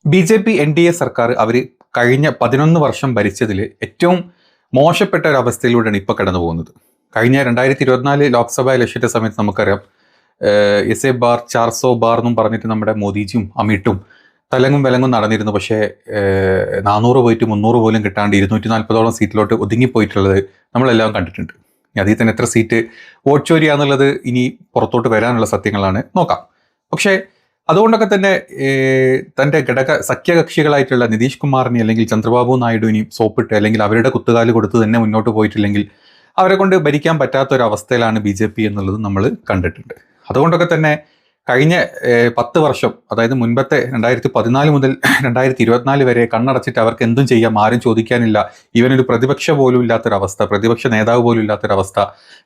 BJP NDA സർക്കാർ അവർ കഴിഞ്ഞ 11 വർഷം ഭരിച്ചതിൽ ഏറ്റവും മോശപ്പെട്ട ഒരു അവസ്ഥയിലൂടെയാണ് ഇപ്പോൾ കടന്നു പോകുന്നത്. കഴിഞ്ഞ 2024 ലോക്സഭാ ഇലക്ഷന്റെ സമയത്ത് നമുക്കറിയാം, എസ് എ ബാർ 400 ബാർ എന്നും പറഞ്ഞിട്ട് നമ്മുടെ മോദിജിയും അമിട്ടും തലങ്ങും വിലങ്ങും നടന്നിരുന്നു. പക്ഷേ 400 പോയിട്ട് 300 പോലും കിട്ടാണ്ട് 240ഓളം സീറ്റിലോട്ട് ഒതുങ്ങിപ്പോയിട്ടുള്ളത് നമ്മളെല്ലാം കണ്ടിട്ടുണ്ട്. അതിൽ തന്നെ എത്ര സീറ്റ് വോട്ട് ചോരിയാന്നുള്ളത് ഇനി പുറത്തോട്ട് വരാനുള്ള സത്യങ്ങളാണ്, നോക്കാം. പക്ഷേ അതുകൊണ്ടൊക്കെ തന്നെ തൻ്റെ സഖ്യകക്ഷികളായിട്ടുള്ള നിതീഷ് കുമാറിനെ അല്ലെങ്കിൽ ചന്ദ്രബാബു നായിഡുവിനെയും സോപ്പിട്ട് അല്ലെങ്കിൽ അവരുടെ കുത്തുകാല് കൊടുത്ത് തന്നെ മുന്നോട്ട് പോയിട്ടില്ലെങ്കിൽ അവരെ കൊണ്ട് ഭരിക്കാൻ പറ്റാത്തൊരവസ്ഥയിലാണ് BJP എന്നുള്ളത് നമ്മൾ കണ്ടിട്ടുണ്ട്. അതുകൊണ്ടൊക്കെ തന്നെ കഴിഞ്ഞ 10 വർഷം, അതായത് മുൻപത്തെ 2014 മുതൽ 2024 വരെ കണ്ണടച്ചിട്ട് അവർക്ക് എന്തും ചെയ്യാം, ആരും ചോദിക്കാനില്ല, ഇവനൊരു പ്രതിപക്ഷ പോലും ഇല്ലാത്തൊരവസ്ഥ, പ്രതിപക്ഷ നേതാവ് പോലും ഇല്ലാത്തൊരവസ്ഥ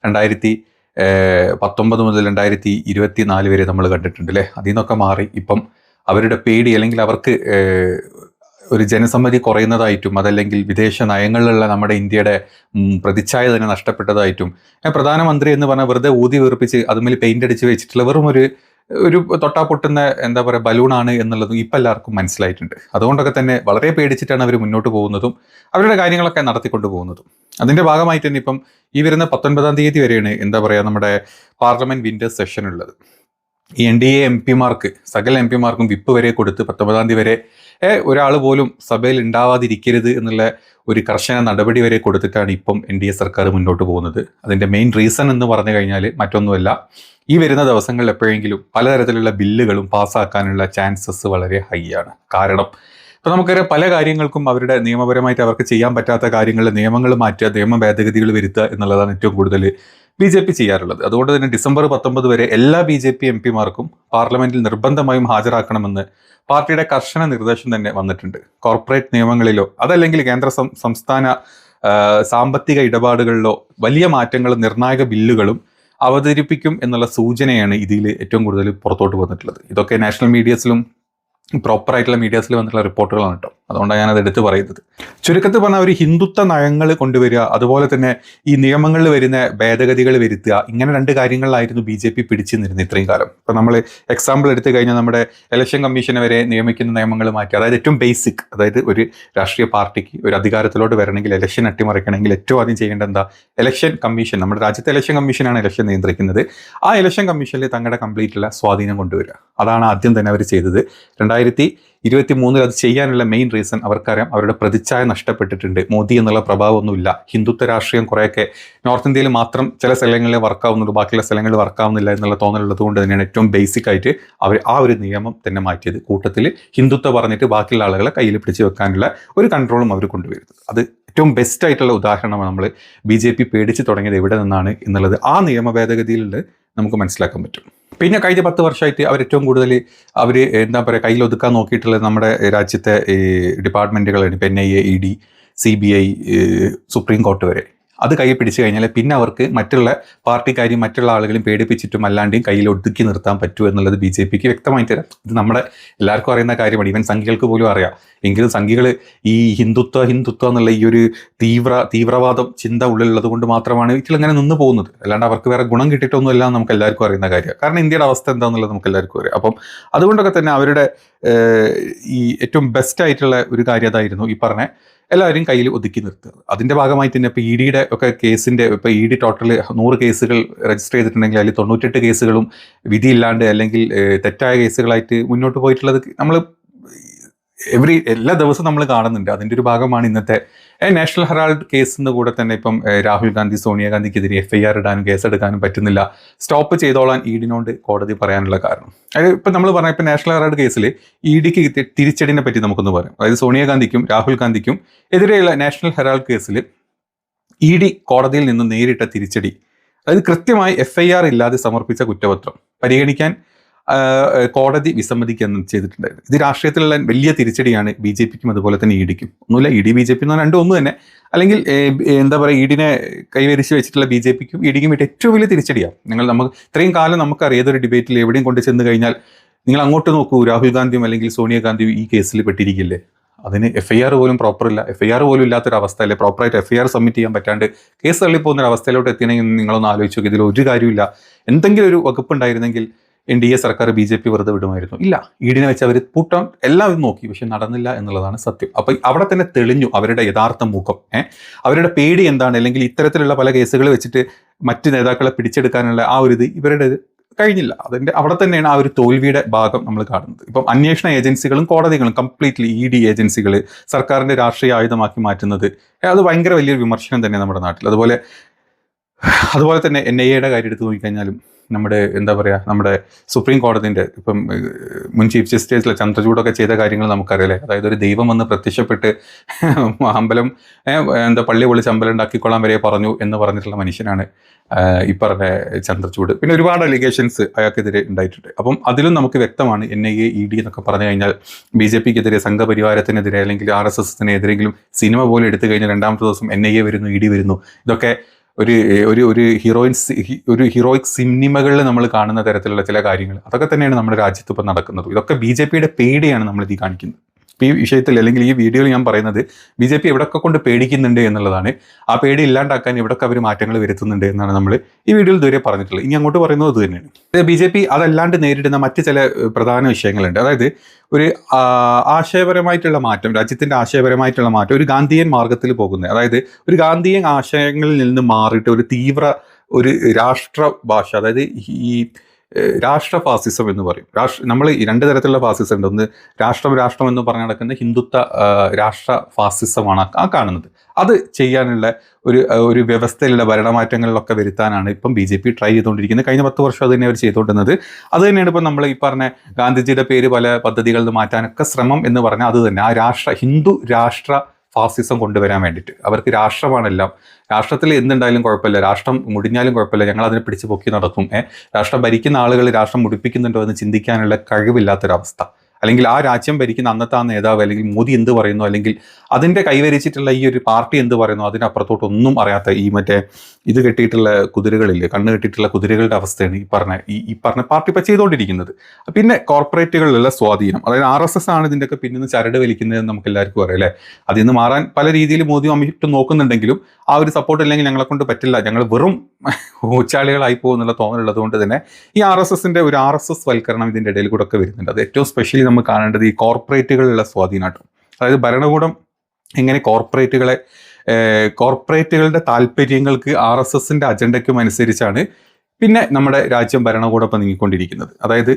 2019 മുതൽ 2024 വരെ നമ്മൾ കണ്ടിട്ടുണ്ട് അല്ലേ. അതിൽ നിന്നൊക്കെ മാറി ഇപ്പം അവരുടെ പേടി അല്ലെങ്കിൽ അവർക്ക് ഒരു ജനസമ്മതി കുറയുന്നതായിട്ടും അതല്ലെങ്കിൽ വിദേശ നയങ്ങളിലുള്ള നമ്മുടെ ഇന്ത്യയുടെ പ്രതിച്ഛായ തന്നെ നഷ്ടപ്പെട്ടതായിട്ടും, പ്രധാനമന്ത്രി എന്ന് പറഞ്ഞാൽ വെറുതെ ഊതി വീർപ്പിച്ച് അതുമേൽ പെയിന്റ് അടിച്ച് വെച്ചിട്ടുള്ള വെറും ഒരു തൊട്ടാ പൊട്ടുന്ന എന്താ പറയുക ബലൂണാണ് എന്നുള്ളതും ഇപ്പം എല്ലാവർക്കും മനസ്സിലായിട്ടുണ്ട്. അതുകൊണ്ടൊക്കെ തന്നെ വളരെ പേടിച്ചിട്ടാണ് അവർ മുന്നോട്ട് പോകുന്നതും അവരുടെ കാര്യങ്ങളൊക്കെ നടത്തിക്കൊണ്ട് പോകുന്നതും. അതിൻ്റെ ഭാഗമായിട്ട് തന്നെ ഇപ്പം ഈ വരുന്ന 19-ാം തീയതി വരെയാണ് എന്താ പറയുക നമ്മുടെ പാർലമെന്റ് വിന്റർ സെഷൻ ഉള്ളത്. ഈ NDA MP-മാർക്ക് സകല MP-മാർക്കും വിപ്പ് വരെ കൊടുത്ത് 19-ാം തീയതി വരെ ഒരാൾ പോലും സഭയിൽ ഉണ്ടാവാതിരിക്കരുത് എന്നുള്ള ഒരു കർശന നടപടി വരെ കൊടുത്തിട്ടാണ് ഇപ്പം NDA സർക്കാർ മുന്നോട്ട് പോകുന്നത്. അതിൻ്റെ മെയിൻ റീസൺ എന്ന് പറഞ്ഞു കഴിഞ്ഞാൽ മറ്റൊന്നുമല്ല, ഈ വരുന്ന ദിവസങ്ങളിൽ എപ്പോഴെങ്കിലും പലതരത്തിലുള്ള ബില്ലുകളും പാസ്സാക്കാനുള്ള ചാൻസസ് വളരെ ഹൈ ആണ്. കാരണം ഇപ്പം നമുക്കറിയാം, പല കാര്യങ്ങൾക്കും അവരുടെ നിയമപരമായിട്ട് അവർക്ക് ചെയ്യാൻ പറ്റാത്ത കാര്യങ്ങളിൽ നിയമങ്ങൾ മാറ്റുക, നിയമ ഭേദഗതികൾ വരുത്തുക എന്നുള്ളതാണ് ഏറ്റവും കൂടുതൽ BJP ചെയ്യാറുള്ളത്. അതുകൊണ്ട് തന്നെ ഡിസംബർ 19 വരെ എല്ലാ BJP MP-മാർക്കും പാർലമെന്റിൽ നിർബന്ധമായും ഹാജരാക്കണമെന്ന് പാർട്ടിയുടെ കർശന നിർദ്ദേശം തന്നെ വന്നിട്ടുണ്ട്. കോർപ്പറേറ്റ് നിയമങ്ങളിലോ അതല്ലെങ്കിൽ കേന്ദ്ര സംസ്ഥാന സാമ്പത്തിക ഇടപാടുകളിലോ വലിയ മാറ്റങ്ങളും നിർണായക ബില്ലുകളും അവതരിപ്പിക്കും എന്നുള്ള സൂചനയാണ് ഇതിൽ ഏറ്റവും കൂടുതൽ പുറത്തോട്ട് വന്നിട്ടുള്ളത്. ഇതൊക്കെ നാഷണൽ മീഡിയസിലും പ്രോപ്പറായിട്ടുള്ള മീഡിയസിൽ വന്നിട്ടുള്ള റിപ്പോർട്ടുകളാണ് കേട്ടോ. അതുകൊണ്ടാണ് ഞാനത് എടുത്ത് പറയുന്നത്. ചുരുക്കത്തിൽ പറഞ്ഞാൽ ഒരു ഹിന്ദുത്വ നയങ്ങൾ കൊണ്ടുവരിക, അതുപോലെ തന്നെ ഈ നിയമങ്ങളിൽ വരുന്ന ഭേദഗതികൾ വരുത്തുക, ഇങ്ങനെ 2 കാര്യങ്ങളിലായിരുന്നു BJP പിടിച്ചു നിന്നിരുന്നത് ഇത്രയും കാലം. ഇപ്പം നമ്മൾ എക്സാമ്പിൾ എടുത്തു കഴിഞ്ഞാൽ നമ്മുടെ ഇലക്ഷൻ കമ്മീഷനെ വരെ നിയമിക്കുന്ന നിയമങ്ങൾ മാറ്റി, അതായത് ഏറ്റവും ബേസിക്, അതായത് ഒരു രാഷ്ട്രീയ പാർട്ടിക്ക് ഒരു അധികാരത്തിലോട്ട് വരണമെങ്കിൽ, ഇലക്ഷൻ അട്ടിമറിക്കണമെങ്കിൽ ഏറ്റവും ആദ്യം ചെയ്യേണ്ട എന്താ, ഇലക്ഷൻ കമ്മീഷൻ, നമ്മുടെ രാജ്യത്തെ ഇലക്ഷൻ കമ്മീഷനാണ് ഇലക്ഷൻ നിയന്ത്രിക്കുന്നത്. ആ ഇലക്ഷൻ കമ്മീഷനിൽ തങ്ങളുടെ കംപ്ലീറ്റുള്ള സ്വാധീനം കൊണ്ടുവരിക, അതാണ് ആദ്യം തന്നെ അവർ ചെയ്തത്. 2023 അത് ചെയ്യാനുള്ള മെയിൻ റീസൺ അവർക്കറിയാം, അവരുടെ പ്രതിച്ഛായ നഷ്ടപ്പെട്ടിട്ടുണ്ട്. മോദി എന്നുള്ള പ്രഭാവമൊന്നുമില്ല. ഹിന്ദുത്വ രാഷ്ട്രീയം കുറേയൊക്കെ നോർത്ത് ഇന്ത്യയിൽ മാത്രം ചില സ്ഥലങ്ങളിൽ വർക്കാവുന്നുള്ളൂ, ബാക്കിയുള്ള സ്ഥലങ്ങളിൽ വർക്കാവുന്നില്ല എന്നുള്ള തോന്നലുള്ളത് കൊണ്ട് തന്നെയാണ് ഏറ്റവും ബേസിക് ആയിട്ട് അവർ ആ ഒരു നിയമം തന്നെ മാറ്റിയത്. കൂട്ടത്തിൽ ഹിന്ദുത്വ പറഞ്ഞിട്ട് ബാക്കിയുള്ള ആളുകളെ കയ്യിൽ പിടിച്ച് വെക്കാനുള്ള ഒരു കൺട്രോളും അവർ കൊണ്ടുവരുന്നത്. അത് ഏറ്റവും ബെസ്റ്റ് ആയിട്ടുള്ള ഉദാഹരണമാണ് നമ്മൾ BJP പേടിച്ച് തുടങ്ങിയത് എവിടെ നിന്നാണ് എന്നുള്ളത് ആ നിയമ ഭേദഗതിയിലുള്ള നമുക്ക് മനസ്സിലാക്കാൻ പറ്റും. പിന്നെ കഴിഞ്ഞ 10 വർഷമായിട്ട് അവർ ഏറ്റവും കൂടുതൽ അവർ എന്താ പറയുക കയ്യിൽ ഒതുക്കാൻ നോക്കിയിട്ടുള്ളത് നമ്മുടെ രാജ്യത്തെ ഡിപ്പാർട്ട്മെൻറ്റുകളാണ്. ഇപ്പം NIA, ED, CBI, supreme court വരെ. അത് കയ്യിൽ പിടിച്ചു കഴിഞ്ഞാൽ പിന്നെ അവർക്ക് മറ്റുള്ള പാർട്ടിക്കാരെയും മറ്റുള്ള ആളുകളെയും പേടിപ്പിച്ചിട്ടും അല്ലാണ്ടും കയ്യിൽ ഒതുക്കി നിർത്താൻ പറ്റൂ എന്നുള്ളത് BJPക്ക് വ്യക്തമായി തരാം. ഇത് നമ്മുടെ എല്ലാവർക്കും അറിയുന്ന കാര്യമാണ്, ഈവൻ സംഘികൾക്ക് പോലും അറിയാം. എങ്കിലും സംഘികൾ ഈ ഹിന്ദുത്വ എന്നുള്ള ഈ ഒരു തീവ്രവാദം ചിന്ത ഉള്ളിലുള്ളത് കൊണ്ട് മാത്രമാണ് ഇതിലിങ്ങനെ നിന്ന് പോകുന്നത്. അല്ലാണ്ട് അവർക്ക് വേറെ ഗുണം കിട്ടിയിട്ടൊന്നുമില്ല എന്ന് നമുക്ക് എല്ലാവർക്കും അറിയുന്ന കാര്യമാണ്. കാരണം ഇന്ത്യയുടെ അവസ്ഥ എന്താണെന്നുള്ളത് നമുക്ക് എല്ലാവർക്കും അറിയാം. അപ്പം അതുകൊണ്ടൊക്കെ തന്നെ അവരുടെ ഈ ഏറ്റവും ബെസ്റ്റ് ആയിട്ടുള്ള ഒരു കാര്യം അതായിരുന്നു, ഈ പറഞ്ഞ എല്ലാവരും കയ്യിൽ ഒതുക്കി നിർത്തുക. അതിൻ്റെ ഭാഗമായി തന്നെ ഇപ്പോൾ EDയുടെ ഒക്കെ കേസിൻ്റെ ഇപ്പോൾ ED ടോട്ടൽ 100 കേസുകൾ രജിസ്റ്റർ ചെയ്തിട്ടുണ്ടെങ്കിൽ അതിൽ 98 കേസുകളും വിധിയില്ലാണ്ട് അല്ലെങ്കിൽ തെറ്റായ കേസുകളായിട്ട് മുന്നോട്ട് പോയിട്ടുള്ളത് നമ്മൾ എല്ലാ ദിവസവും നമ്മൾ കാണുന്നുണ്ട്. അതിൻ്റെ ഒരു ഭാഗമാണ് ഇന്നത്തെ നാഷണൽ ഹെറാൾഡ് കേസിൻ്റെ കൂടെ തന്നെ ഇപ്പം രാഹുൽ ഗാന്ധി സോണിയാഗാന്ധിക്കെതിരെ FIR ഇടാനും കേസെടുക്കാനും പറ്റുന്നില്ല, സ്റ്റോപ്പ് ചെയ്തോളാൻ EDനോട് കോടതി പറയാനുള്ള കാരണം. അതായത് ഇപ്പം നമ്മൾ പറഞ്ഞ ഇപ്പം നാഷണൽ ഹെറാൾഡ് കേസിൽ EDക്ക് തിരിച്ചടിനെ പറ്റി നമുക്കൊന്ന് പറയാം. അതായത് സോണിയാഗാന്ധിക്കും രാഹുൽ ഗാന്ധിക്കും എതിരെയുള്ള നാഷണൽ ഹെറാൾഡ് കേസിൽ ED കോടതിയിൽ നിന്ന് നേരിട്ട തിരിച്ചടി, അതായത് കൃത്യമായി FIR ഇല്ലാതെ സമർപ്പിച്ച കുറ്റപത്രം പരിഗണിക്കാൻ കോടതി വിസമ്മതിക്കുകയെന്ന് ചെയ്തിട്ടുണ്ടായിരുന്നു. ഇത് രാഷ്ട്രീയത്തിലുള്ള വലിയ തിരിച്ചടിയാണ് BJPക്കും അതുപോലെ തന്നെ EDക്കും. ഒന്നുമില്ല, ED BJP എന്ന് പറഞ്ഞാൽ രണ്ടും ഒന്ന് തന്നെ. അല്ലെങ്കിൽ എന്താ പറയുക, EDനെ കൈവരിച്ച് വെച്ചിട്ടുള്ള BJPക്കും EDക്കും ഏറ്റവും വലിയ തിരിച്ചടിയാണ്. നമുക്ക് ഇത്രയും കാലം നമുക്കറിയാം, ഏതൊരു ഡിബേറ്റിൽ എവിടെയും കൊണ്ട് ചെന്ന് കഴിഞ്ഞാൽ നിങ്ങൾ അങ്ങോട്ട് നോക്കൂ, രാഹുൽ ഗാന്ധിയും അല്ലെങ്കിൽ സോണിയാഗാന്ധിയും ഈ കേസിൽ പെട്ടിരിക്കില്ലേ. അതിന് FIR പോലും പ്രോപ്പറില്ല, FIR പോലും ഇല്ലാത്തൊരവസ്ഥയല്ലേ, പ്രോപ്പറായിട്ട് FIR സബ്മിറ്റ് ചെയ്യാൻ പറ്റാണ്ട് കേസ് തള്ളിപ്പോകുന്നൊരവസ്ഥയിലോട്ട് എത്തിയണമെങ്കിൽ നിങ്ങളൊന്ന് ആലോചിച്ച് നോക്കി. ഇതിൽ ഒരു കാര്യമില്ല. എന്തെങ്കിലും ഒരു വകുപ്പ് ഉണ്ടായിരുന്നെങ്കിൽ NDA സർക്കാർ BJP വെറുതെ വിടുമായിരുന്നു? ഇല്ല. ED വെച്ച് അവർ പൂട്ടാൻ എല്ലാവരും നോക്കി, പക്ഷെ നടന്നില്ല എന്നുള്ളതാണ് സത്യം. അപ്പോൾ അവിടെ തന്നെ തെളിഞ്ഞു അവരുടെ യഥാർത്ഥ മുഖം. അവരുടെ പേടി എന്താണ്, അല്ലെങ്കിൽ ഇത്തരത്തിലുള്ള പല കേസുകൾ വെച്ചിട്ട് മറ്റ് നേതാക്കളെ പിടിച്ചെടുക്കാനുള്ള ആ ഒരു ഇത് ഇവരുടെ കഴിഞ്ഞില്ല. അവിടെ തന്നെയാണ് ആ ഒരു തോൽവിയുടെ ഭാഗം നമ്മൾ കാണുന്നത്. ഇപ്പം അന്വേഷണ ഏജൻസികളും കോടതികളും കംപ്ലീറ്റ്ലി ED ഏജൻസികൾ സർക്കാരിന്റെ രാഷ്ട്രീയ ആയുധമാക്കി മാറ്റുന്നത് അത് ഭയങ്കര വലിയൊരു വിമർശനം തന്നെ നമ്മുടെ നാട്ടിൽ. അതുപോലെ തന്നെ NIA കാര്യം എടുത്തു നോക്കിക്കഴിഞ്ഞാലും നമ്മുടെ എന്താ പറയുക, നമ്മുടെ സുപ്രീം കോടതിൻ്റെ ഇപ്പം മുൻ ചീഫ് ജസ്റ്റിസിലെ ചന്ദ്രചൂഡൊക്കെ ചെയ്ത കാര്യങ്ങൾ നമുക്കറിയാലേ. അതായത് ഒരു ദൈവം വന്ന് പ്രത്യക്ഷപ്പെട്ട് അമ്പലം പള്ളി പൊളിച്ച് അമ്പലം ഉണ്ടാക്കിക്കൊള്ളാൻ വരെ പറഞ്ഞു എന്ന് പറഞ്ഞിട്ടുള്ള മനുഷ്യനാണ് ഈ പറഞ്ഞ ചന്ദ്രചൂഡ്. പിന്നെ ഒരുപാട് അലിഗേഷൻസ് അയാൾക്കെതിരെ ഉണ്ടായിട്ടുണ്ട്. അപ്പം അതിലും നമുക്ക് വ്യക്തമാണ് NIA ED എന്നൊക്കെ പറഞ്ഞു കഴിഞ്ഞാൽ BJPക്കെതിരെ, സംഘപരിവാരത്തിനെതിരെ, അല്ലെങ്കിൽ RSSനെതിരെങ്കിലും സിനിമ പോലെ എടുത്തു കഴിഞ്ഞാൽ രണ്ടാമത്തെ ദിവസം NIA വരുന്നു, ED വരുന്നു. ഇതൊക്കെ ഒരു ഹീറോയിക് സിനിമകളിൽ നമ്മൾ കാണുന്ന തരത്തിലുള്ള ചില കാര്യങ്ങൾ അതൊക്കെ തന്നെയാണ് നമ്മുടെ രാജ്യത്ത് ഇപ്പം നടക്കുന്നത്. ഇതൊക്കെ BJPയുടെ പേടിയാണ് നമ്മളിത് കാണിക്കുന്നത്. ഈ വിഷയത്തിൽ അല്ലെങ്കിൽ ഈ വീഡിയോയിൽ ഞാൻ പറയുന്നത് BJP എവിടെയൊക്കെ കൊണ്ട് പേടിക്കുന്നുണ്ട് എന്നുള്ളതാണ്. ആ പേടി ഇല്ലാണ്ടാക്കാൻ എവിടെയൊക്കെ അവർ മാറ്റങ്ങൾ വരുത്തുന്നുണ്ട് എന്നാണ് നമ്മൾ ഈ വീഡിയോയിൽ ഇതുവരെ പറഞ്ഞിട്ടുള്ളത്. ഇനി അങ്ങോട്ട് പറയുന്നത് ഇത് തന്നെയാണ്. BJP അതല്ലാണ്ട് നേരിടുന്ന മറ്റ് ചില പ്രധാന വിഷയങ്ങളുണ്ട്. അതായത് ഒരു ആശയപരമായിട്ടുള്ള മാറ്റം, രാജ്യത്തിൻ്റെ ആശയപരമായിട്ടുള്ള മാറ്റം, ഒരു ഗാന്ധിയൻ മാർഗത്തിൽ പോകുന്നത്. അതായത് ഒരു ഗാന്ധിയൻ ആശയങ്ങളിൽ നിന്ന് മാറിയിട്ട് ഒരു തീവ്ര ഒരു രാഷ്ട്ര ഭാഷ, അതായത് ഈ രാഷ്ട്ര ഫാസിസം എന്ന് പറയും. നമ്മൾ രണ്ട് തരത്തിലുള്ള ഫാസിസം ഉണ്ട്. ഒന്ന് രാഷ്ട്രം എന്ന് പറഞ്ഞ് നടക്കുന്ന ഹിന്ദുത്വ രാഷ്ട്ര ഫാസിസമാണ് ആ കാണുന്നത്. അത് ചെയ്യാനുള്ള ഒരു വ്യവസ്ഥയിലുള്ള ഭരണമാറ്റങ്ങളിലൊക്കെ വരുത്താനാണ് ഇപ്പം BJP ട്രൈ ചെയ്തുകൊണ്ടിരിക്കുന്നത്. കഴിഞ്ഞ 10 വർഷം അത് തന്നെ അവർ ചെയ്തുകൊണ്ടിരുന്നത്. അത് തന്നെയാണ് ഇപ്പം നമ്മൾ ഈ പറഞ്ഞ ഗാന്ധിജിയുടെ പേര് പല പദ്ധതികളിൽ നിന്ന് മാറ്റാനൊക്കെ ശ്രമം എന്ന് പറഞ്ഞാൽ അത് തന്നെ ആ ഹിന്ദു രാഷ്ട്ര ഫാസിസം കൊണ്ടുവരാൻ വേണ്ടിയിട്ട്. അവർക്ക് രാഷ്ട്രമാണെല്ലാം, രാഷ്ട്രത്തിൽ എന്തുണ്ടായാലും കുഴപ്പമില്ല, രാഷ്ട്രം മുടിഞ്ഞാലും കുഴപ്പമില്ല, ഞങ്ങൾ അതിനെ പിടിച്ച് പൊക്കി നടക്കും. രാഷ്ട്രം ഭരിക്കുന്ന ആളുകൾ രാഷ്ട്രം മുടിപ്പിക്കുന്നുണ്ടോ എന്ന് ചിന്തിക്കാനുള്ള കഴിവില്ലാത്തൊരവസ്ഥ. അല്ലെങ്കിൽ ആ രാജ്യം ഭരിക്കുന്ന അന്നത്തെ ആ നേതാവ് അല്ലെങ്കിൽ മോദി എന്ത് പറയുന്നു, അല്ലെങ്കിൽ അതിൻ്റെ കൈവരിച്ചിട്ടുള്ള ഈ ഒരു പാർട്ടി എന്ത് പറയുന്നു, അതിനപ്പുറത്തോട്ടൊന്നും അറിയാത്ത ഈ മറ്റേ ഇത് കെട്ടിയിട്ടുള്ള കുതിരകളില്ലേ, കണ്ണ് കെട്ടിയിട്ടുള്ള കുതിരകളുടെ അവസ്ഥയാണ് ഈ പറഞ്ഞ പാർട്ടി ഇപ്പം ചെയ്തുകൊണ്ടിരിക്കുന്നത്. പിന്നെ കോർപ്പറേറ്റുകളിലുള്ള സ്വാധീനം, അതായത് RSS ആണ് ഇതിൻ്റെയൊക്കെ പിന്നിൽ ചരട് വലിക്കുന്നതെന്ന് നമുക്ക് എല്ലാവർക്കും അറിയാം അല്ലേ. അതിൽ നിന്ന് മാറാൻ പല രീതിയിൽ മോദി അമിട്ട് നോക്കുന്നുണ്ടെങ്കിലും ആ ഒരു സപ്പോർട്ട് ഇല്ലെങ്കിൽ ഞങ്ങളെ കൊണ്ട് പറ്റില്ല, ഞങ്ങൾ വെറും ഊച്ചാളികളായി പോകുന്നുള്ള തോന്നലുള്ളത് കൊണ്ട് തന്നെ ഈ RSSന്റെ ഒരു RSS വൽക്കരണം ഇതിൻ്റെ ഇടയിൽ കൂടെ ഒക്കെ വരുന്നുണ്ട്. അത് ഏറ്റവും സ്പെഷ്യലി നമ്മൾ കാണേണ്ടത് ഈ കോർപ്പറേറ്റുകളിലുള്ള സ്വാധീനമായിട്ടും. അതായത് ഭരണകൂടം എങ്ങനെ കോർപ്പറേറ്റുകളുടെ താല്പര്യങ്ങൾക്ക് RSSന്റെ അജണ്ടയ്ക്കും അനുസരിച്ചാണ് പിന്നെ നമ്മുടെ രാജ്യം ഭരണകൂടം നീങ്ങിക്കൊണ്ടിരിക്കുന്നത്. അതായത്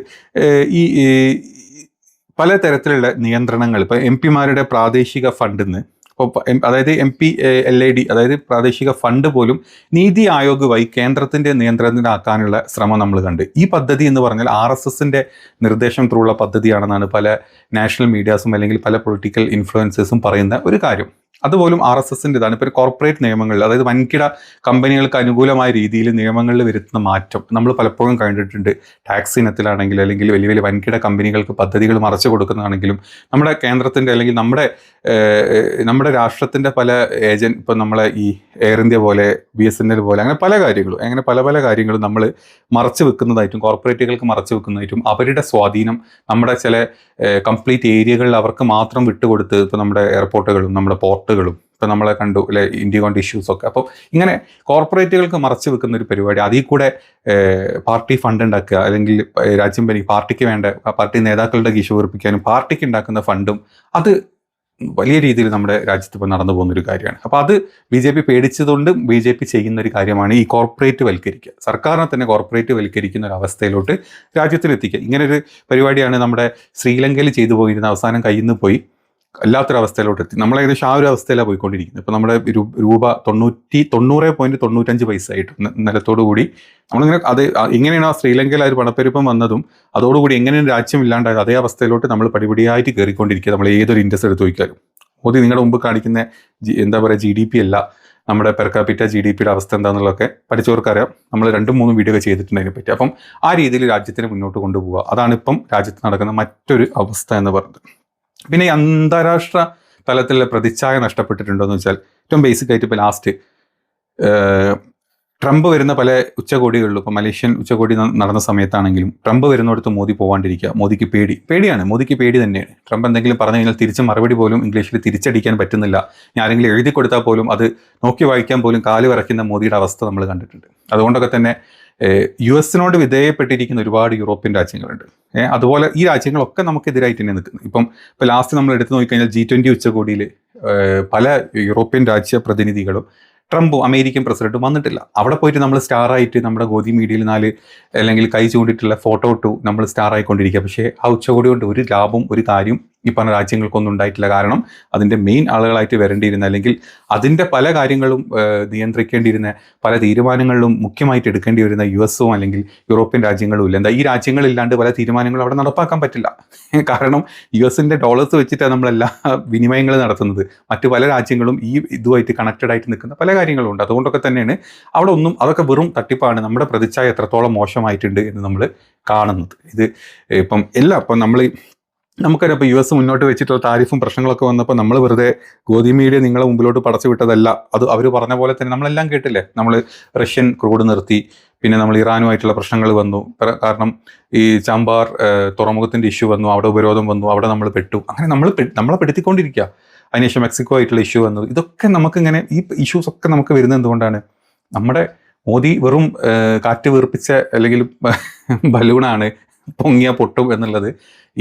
ഈ പല തരത്തിലുള്ള നിയന്ത്രണങ്ങൾ, ഇപ്പോൾ MP-മാരുടെ പ്രാദേശിക ഫണ്ടിൽ നിന്ന്, അതായത് MP LID, അതായത് പ്രാദേശിക ഫണ്ട് പോലും നീതി ആയോഗ് വഴി കേന്ദ്രത്തിൻ്റെ നിയന്ത്രണത്തിലാക്കാനുള്ള ശ്രമം നമ്മൾ കണ്ട്. ഈ പദ്ധതി എന്ന് പറഞ്ഞാൽ RSSന്റെ നിർദ്ദേശം ത്രൂള്ള പദ്ധതിയാണെന്നാണ് പല നാഷണൽ മീഡിയാസും അല്ലെങ്കിൽ പല പൊളിറ്റിക്കൽ ഇൻഫ്ലുവൻസേഴ്സും പറയുന്ന ഒരു കാര്യം. അതുപോലും RSSൻ്റെതാണ്. ഇപ്പോൾ കോർപ്പറേറ്റ് നിയമങ്ങളിൽ, അതായത് വൻകിട കമ്പനികൾക്ക് അനുകൂലമായ രീതിയിൽ നിയമങ്ങളിൽ വരുത്തുന്ന മാറ്റം നമ്മൾ പലപ്പോഴും കണ്ടിട്ടുണ്ട്. ടാക്സ് ഇനത്തിലാണെങ്കിൽ, അല്ലെങ്കിൽ വലിയ വലിയ വൻകിട കമ്പനികൾക്ക് പദ്ധതികൾ മറച്ചു കൊടുക്കുന്നതാണെങ്കിലും, നമ്മുടെ കേന്ദ്രത്തിൻ്റെ അല്ലെങ്കിൽ നമ്മുടെ രാഷ്ട്രത്തിൻ്റെ പല ഇപ്പം നമ്മളെ ഈ എയർ ഇന്ത്യ പോലെ, BSNL പോലെ, അങ്ങനെ പല കാര്യങ്ങളും നമ്മൾ മറച്ചു വെക്കുന്നതായിട്ടും കോർപ്പറേറ്റുകൾക്ക് മറച്ചു വെക്കുന്നതായിട്ടും അവരുടെ സ്വാധീനം നമ്മുടെ ചില കംപ്ലീറ്റ് ഏരിയകളിൽ അവർക്ക് മാത്രം വിട്ടുകൊടുത്ത്, ഇപ്പോൾ നമ്മുടെ എയർപോർട്ടുകളും നമ്മുടെ പോർട്ടുകളും ഇപ്പം നമ്മളെ കണ്ടു അല്ലെ, ഇൻഡിഗോൻ്റെ ഇഷ്യൂസൊക്കെ. അപ്പോൾ ഇങ്ങനെ കോർപ്പറേറ്റുകൾക്ക് മറച്ചു വെക്കുന്ന ഒരു പരിപാടി, അതിൽ കൂടെ പാർട്ടി ഫണ്ട് ഉണ്ടാക്കുക, അല്ലെങ്കിൽ രാജ്യം പാർട്ടിക്ക് വേണ്ട പാർട്ടി നേതാക്കളുടെ കീശ വീർപ്പിക്കാനും പാർട്ടിക്ക് ഉണ്ടാക്കുന്ന ഫണ്ടും അത് വലിയ രീതിയിൽ നമ്മുടെ രാജ്യത്ത് ഇപ്പോൾ നടന്നു പോകുന്നൊരു കാര്യമാണ്. അപ്പോൾ അത് BJP പേടിച്ചതുകൊണ്ട് BJP ചെയ്യുന്ന ഒരു കാര്യമാണ് ഈ കോർപ്പറേറ്റ് വൽക്കരിക്കുക, സർക്കാരിനെ തന്നെ കോർപ്പറേറ്റ് വൽക്കരിക്കുന്ന ഒരു അവസ്ഥയിലോട്ട് രാജ്യത്തിലെത്തിക്കുക. ഇങ്ങനൊരു പരിപാടിയാണ് നമ്മുടെ ശ്രീലങ്കയിൽ ചെയ്തു പോയിരുന്ന, അവസാനം കയ്യിൽ നിന്ന് പോയി അല്ലാത്തൊരവസ്ഥയിലോട്ട് എത്തി. നമ്മൾ ഏകദേശം ആ ഒരു അവസ്ഥയിലാണ് പോയിക്കൊണ്ടിരിക്കുന്നത്. ഇപ്പോൾ നമ്മുടെ രൂപ 90.95 ആയിട്ട് നിലത്തോടു കൂടി നമ്മളിങ്ങനെ ഇങ്ങനെയാണ് ആ ശ്രീലങ്കയിൽ ആ ഒരു പണപ്പെരുപ്പം വന്നതും അതോടുകൂടി എങ്ങനെയാണ് രാജ്യം ഇല്ലാണ്ടായത്, അതേ അവസ്ഥയിലോട്ട് നമ്മൾ പടിപടിയായിട്ട് കയറിക്കൊണ്ടിരിക്കുക. നമ്മൾ ഏതൊരു ഇൻഡസ്ട്രി എടുത്ത് നോക്കിയാലും മോദി നിങ്ങളുടെ മുമ്പ് കാണിക്കുന്ന എന്താ പറയുക GDP അല്ല, നമ്മുടെ പെർ ക്യാപിറ്റ GDPയുടെ അവസ്ഥ എന്താണെന്നുള്ളതൊക്കെ പഠിച്ചവർക്കറിയാം. നമ്മൾ 2-3 വീഡിയോ ഒക്കെ ചെയ്തിട്ടുണ്ട് അതിനെപ്പറ്റി. അപ്പം ആ രീതിയിൽ രാജ്യത്തിനെ മുന്നോട്ട് കൊണ്ടുപോകുക, അതാണ് ഇപ്പം രാജ്യത്ത് നടക്കുന്ന മറ്റൊരു അവസ്ഥ എന്ന് പറയുന്നത്. പിന്നെ ഈ അന്താരാഷ്ട്ര തലത്തിലുള്ള പ്രതിച്ഛായ നഷ്ടപ്പെട്ടിട്ടുണ്ടോ എന്ന് വെച്ചാൽ, ഏറ്റവും ബേസിക് ആയിട്ട് ഇപ്പോൾ ലാസ്റ്റ് ട്രംപ് വരുന്ന പല ഉച്ചകോടികളിലും, ഇപ്പോൾ മലേഷ്യൻ ഉച്ചകോടി നടന്ന സമയത്താണെങ്കിലും ട്രംപ് വരുന്നിടത്ത് മോദി പോകാണ്ടിരിക്കുക. മോദിക്ക് പേടിയാണ്, മോദിക്ക് പേടി തന്നെയാണ്. ട്രംപ് എന്തെങ്കിലും പറഞ്ഞു കഴിഞ്ഞാൽ തിരിച്ച് മറുപടി പോലും ഇംഗ്ലീഷിൽ തിരിച്ചടിക്കാൻ പറ്റുന്നില്ല. ഞാൻ ആരെങ്കിലും എഴുതി കൊടുത്താൽ പോലും അത് നോക്കി വായിക്കാൻ പോലും കാല് വിറയ്ക്കുന്ന മോദിയുടെ അവസ്ഥ നമ്മൾ കണ്ടിട്ടുണ്ട്. അതുകൊണ്ടൊക്കെ തന്നെ US വിധേയപ്പെട്ടിരിക്കുന്ന ഒരുപാട് യൂറോപ്യൻ രാജ്യങ്ങളുണ്ട്. അതുപോലെ ഈ രാജ്യങ്ങളൊക്കെ നമുക്കെതിരായിട്ട് തന്നെ നിൽക്കുന്നു. ഇപ്പോൾ ലാസ്റ്റ് നമ്മൾ എടുത്തു നോക്കിക്കഴിഞ്ഞാൽ G20 ഉച്ചകോടിയിൽ പല യൂറോപ്യൻ രാജ്യ പ്രതിനിധികളും ട്രംപും അമേരിക്കൻ പ്രസിഡന്റും വന്നിട്ടില്ല. അവിടെ പോയിട്ട് നമ്മൾ സ്റ്റാറായിട്ട് നമ്മുടെ ഗോതി മീഡിയയിൽ 4 അല്ലെങ്കിൽ കൈ ചൂണ്ടിയിട്ടുള്ള ഫോട്ടോ ഇട്ടു നമ്മൾ സ്റ്റാർ ആയിക്കൊണ്ടിരിക്കുക. പക്ഷേ ആ ഉച്ചകോടി കൊണ്ട് ഒരു ലാഭം ഒരു കാര്യം ഈ പറഞ്ഞ രാജ്യങ്ങൾക്കൊന്നും ഉണ്ടായിട്ടില്ല. കാരണം അതിൻ്റെ മെയിൻ ആളുകളായിട്ട് വരേണ്ടിയിരുന്ന അല്ലെങ്കിൽ അതിൻ്റെ പല കാര്യങ്ങളും നിയന്ത്രിക്കേണ്ടിയിരുന്ന പല തീരുമാനങ്ങളിലും മുഖ്യമായിട്ട് എടുക്കേണ്ടി വരുന്ന US അല്ലെങ്കിൽ യൂറോപ്യൻ രാജ്യങ്ങളും ഇല്ല. എന്താ ഈ രാജ്യങ്ങളില്ലാണ്ട് പല തീരുമാനങ്ങളും അവിടെ നടപ്പാക്കാൻ പറ്റില്ല. കാരണം US ഡോളേഴ്സ് വെച്ചിട്ടാണ് നമ്മളെല്ലാ വിനിമയങ്ങൾ നടത്തുന്നത്. മറ്റു പല രാജ്യങ്ങളും ഈ ഇതുമായിട്ട് കണക്റ്റഡ് ആയിട്ട് നിൽക്കുന്ന പല കാര്യങ്ങളും ഉണ്ട്. അതുകൊണ്ടൊക്കെ തന്നെയാണ് അവിടെ ഒന്നും അതൊക്കെ വെറും തട്ടിപ്പാണ്. നമ്മുടെ പ്രതിച്ഛായ എത്രത്തോളം മോശമായിട്ടുണ്ട് എന്ന് നമ്മൾ കാണുന്നത്. ഇത് ഇപ്പം നമുക്കറിയാം ഇപ്പോൾ US മുന്നോട്ട് വെച്ചിട്ടുള്ള താരിഫും പ്രശ്നങ്ങളൊക്കെ വന്നപ്പോൾ നമ്മൾ വെറുതെ ഗോതി മീഡിയ നിങ്ങളെ മുമ്പിലോട്ട് പടച്ചു വിട്ടതല്ല. അത് അവർ പറഞ്ഞ പോലെ തന്നെ നമ്മളെല്ലാം കേട്ടില്ലേ. നമ്മൾ റഷ്യൻ ക്രൂഡ് നിർത്തി, പിന്നെ നമ്മൾ ഇറാനുമായിട്ടുള്ള പ്രശ്നങ്ങൾ വന്നു. കാരണം ഈ ചാമ്പാർ തുറമുഖത്തിൻ്റെ ഇഷ്യൂ വന്നു, അവിടെ ഉപരോധം വന്നു, അവിടെ നമ്മൾ പെട്ടു. അങ്ങനെ നമ്മളെ പെടുത്തിക്കൊണ്ടിരിക്കുക. അതിനുശേഷം മെക്സിക്കോ ആയിട്ടുള്ള ഇഷ്യൂ വന്നു. ഇതൊക്കെ നമുക്കിങ്ങനെ ഈ ഇഷ്യൂസ് ഒക്കെ നമുക്ക് വരുന്നത് എന്തുകൊണ്ടാണ്? നമ്മുടെ മോദി വെറും കാറ്റ് വീർപ്പിച്ച അല്ലെങ്കിൽ ബലൂണാണ്, പൊങ്ങിയ പൊട്ടും എന്നുള്ളത്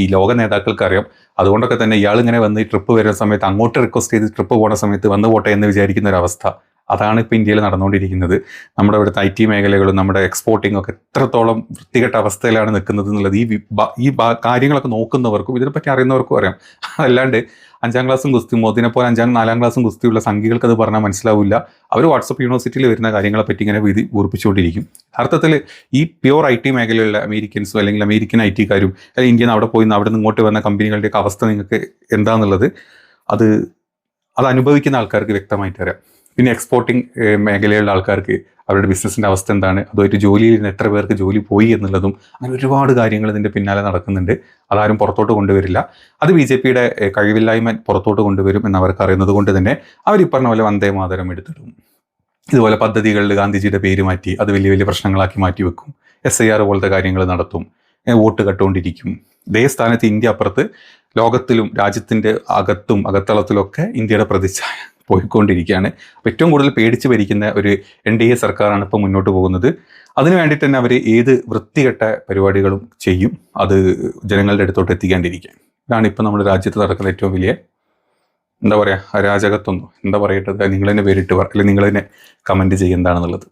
ഈ ലോക നേതാക്കൾക്ക് അറിയാം. അതുകൊണ്ടൊക്കെ തന്നെ ഇയാളിങ്ങനെ വന്ന് ഈ ട്രിപ്പ് വരുന്ന സമയത്ത് അങ്ങോട്ട് റിക്വസ്റ്റ് ചെയ്ത് ട്രിപ്പ് പോകുന്ന സമയത്ത് വന്നു പോട്ടെ എന്ന് വിചാരിക്കുന്ന ഒരു അവസ്ഥ അതാണ് ഇപ്പോൾ ഇന്ത്യയിൽ നടന്നുകൊണ്ടിരിക്കുന്നത്. നമ്മുടെ ഇവിടുത്തെ IT മേഖലകളും നമ്മുടെ എക്സ്പോർട്ടിങ്ങും ഒക്കെ എത്രത്തോളം വൃത്തികെട്ട അവസ്ഥയിലാണ് നിൽക്കുന്നത് എന്നുള്ളത് ഈ കാര്യങ്ങളൊക്കെ നോക്കുന്നവർക്കും ഇതിനെപ്പറ്റി അറിയുന്നവർക്കും അറിയാം. അതല്ലാണ്ട് 5ാം ക്ലാസ്സും കുസ്തി മോദിനെ പോലെ 5ാം 4ാം ക്ലാസ്സും കുസ്തിയുള്ള സംഘികൾക്ക് അത് പറഞ്ഞാൽ മനസ്സിലാവില്ല. അവർ വാട്സപ്പ് യൂണിവേഴ്സിറ്റിയിൽ വരുന്ന കാര്യങ്ങളെപ്പറ്റി ഇങ്ങനെ ഊർപ്പിച്ചുകൊണ്ടിരിക്കും. അർത്ഥത്തിൽ ഈ പ്യുവർ IT മേഖലയിലുള്ള അമേരിക്കൻസും അല്ലെങ്കിൽ അമേരിക്കൻ IT-കാരും അല്ലെങ്കിൽ ഇന്ത്യയിൽ അവിടെ പോയി അവിടെ നിന്ന് ഇങ്ങോട്ട് വന്ന കമ്പനികളുടെയൊക്കെ അവസ്ഥ നിങ്ങൾക്ക് എന്താണെന്നുള്ളത് അത് അനുഭവിക്കുന്ന ആൾക്കാർക്ക് വ്യക്തമായിട്ട് അറിയാം. പിന്നെ എക്സ്പോർട്ടിങ് മേഖലയിലുള്ള ആൾക്കാർക്ക് അവരുടെ ബിസിനസ്സിൻ്റെ അവസ്ഥ എന്താണ്, അതുമായിട്ട് ജോലിയിൽ നിന്ന് എത്ര പേർക്ക് ജോലി പോയി എന്നുള്ളതും അങ്ങനെ ഒരുപാട് കാര്യങ്ങൾ ഇതിൻ്റെ പിന്നാലെ നടക്കുന്നുണ്ട്. അതാരും പുറത്തോട്ട് കൊണ്ടുവരില്ല. അത് BJP-യുടെ കഴിവില്ലായ്മ പുറത്തോട്ട് കൊണ്ടുവരും എന്നവർക്ക് അറിയുന്നത് കൊണ്ട് തന്നെ അവർ ഈ പറഞ്ഞ പോലെ വന്ദേ മാതരം എടുത്തിടും. ഇതുപോലെ പദ്ധതികളിൽ ഗാന്ധിജിയുടെ പേര് മാറ്റി അത് വലിയ വലിയ പ്രശ്നങ്ങളാക്കി മാറ്റി വെക്കും. SIR പോലത്തെ കാര്യങ്ങൾ നടത്തും, വോട്ട് കട്ടുകൊണ്ടിരിക്കും. ഇതേ സ്ഥാനത്ത് ഇന്ത്യ അപ്പുറത്ത് ലോകത്തിലും രാജ്യത്തിൻ്റെ അകത്തളത്തിലൊക്കെ ഇന്ത്യയുടെ പ്രതിച്ഛായ പോയിക്കൊണ്ടിരിക്കുകയാണ്. അപ്പോൾ ഏറ്റവും കൂടുതൽ പേടിച്ച് ഭരിക്കുന്ന ഒരു NDA സർക്കാരാണ് ഇപ്പോൾ മുന്നോട്ട് പോകുന്നത്. അതിനു വേണ്ടിയിട്ട് തന്നെ അവർ ഏത് വൃത്തികെട്ട പരിപാടികളും ചെയ്യും, അത് ജനങ്ങളുടെ അടുത്തോട്ട് എത്തിക്കാണ്ടിരിക്കാൻ. ഇതാണ് ഇപ്പോൾ നമ്മുടെ രാജ്യത്ത് നടക്കുന്ന ഏറ്റവും വലിയ എന്താ പറയുക അരാജകത്വം, എന്താ പറയേണ്ടത്, നിങ്ങൾ തന്നെ പേരിട്ട് അല്ലെങ്കിൽ നിങ്ങൾ തന്നെ കമൻറ്റ് ചെയ്യുന്നതാണെന്നുള്ളത്.